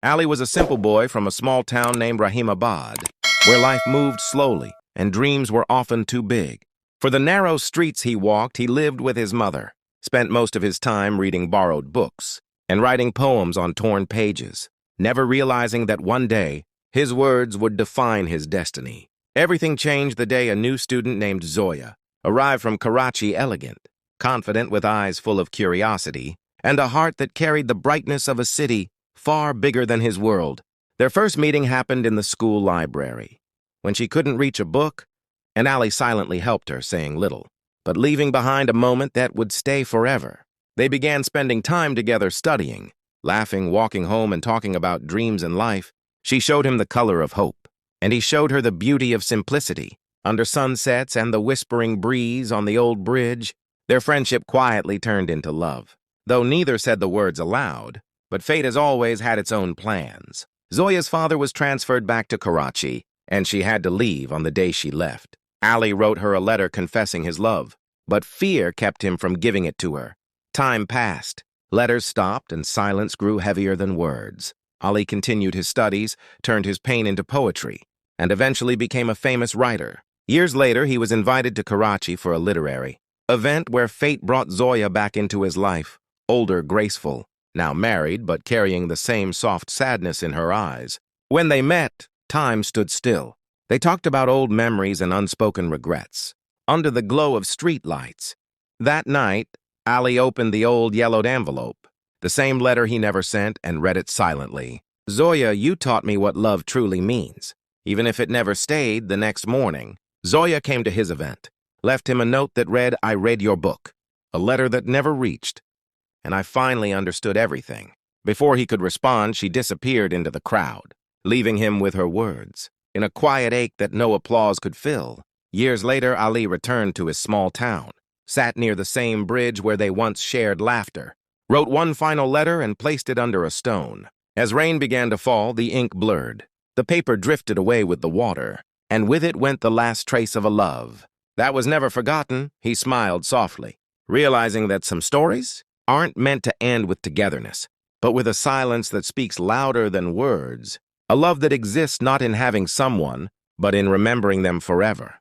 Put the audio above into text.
Ali was a simple boy from a small town named Rahimabad, where life moved slowly and dreams were often too big. For the narrow streets he walked, he lived with his mother, spent most of his time reading borrowed books and writing poems on torn pages, never realizing that one day his words would define his destiny. Everything changed the day a new student named Zoya arrived from Karachi, elegant, confident, with eyes full of curiosity and a heart that carried the brightness of a city far bigger than his world. Their first meeting happened in the school library, when she couldn't reach a book, and Ali silently helped her, saying little, but leaving behind a moment that would stay forever. They began spending time together studying, laughing, walking home, and talking about dreams and life. She showed him the color of hope, and he showed her the beauty of simplicity. Under sunsets and the whispering breeze on the old bridge, their friendship quietly turned into love. Though neither said the words aloud, but fate has always had its own plans. Zoya's father was transferred back to Karachi, and she had to leave on the day she left. Ali wrote her a letter confessing his love, but fear kept him from giving it to her. Time passed. Letters stopped, and silence grew heavier than words. Ali continued his studies, turned his pain into poetry, and eventually became a famous writer. Years later, he was invited to Karachi for a literary event where fate brought Zoya back into his life, older, graceful, now married, but carrying the same soft sadness in her eyes. When they met, time stood still. They talked about old memories and unspoken regrets, under the glow of street lights. That night, Ali opened the old yellowed envelope, the same letter he never sent, and read it silently. "Zoya, you taught me what love truly means." Even if it never stayed, the next morning, Zoya came to his event, left him a note that read, "I read your book," a letter that never reached, and I finally understood everything. Before he could respond, she disappeared into the crowd, leaving him with her words, in a quiet ache that no applause could fill. Years later, Ali returned to his small town, sat near the same bridge where they once shared laughter, wrote one final letter and placed it under a stone. As rain began to fall, the ink blurred. The paper drifted away with the water, and with it went the last trace of a love that was never forgotten. He smiled softly, realizing that some stories aren't meant to end with togetherness, but with a silence that speaks louder than words, a love that exists not in having someone, but in remembering them forever.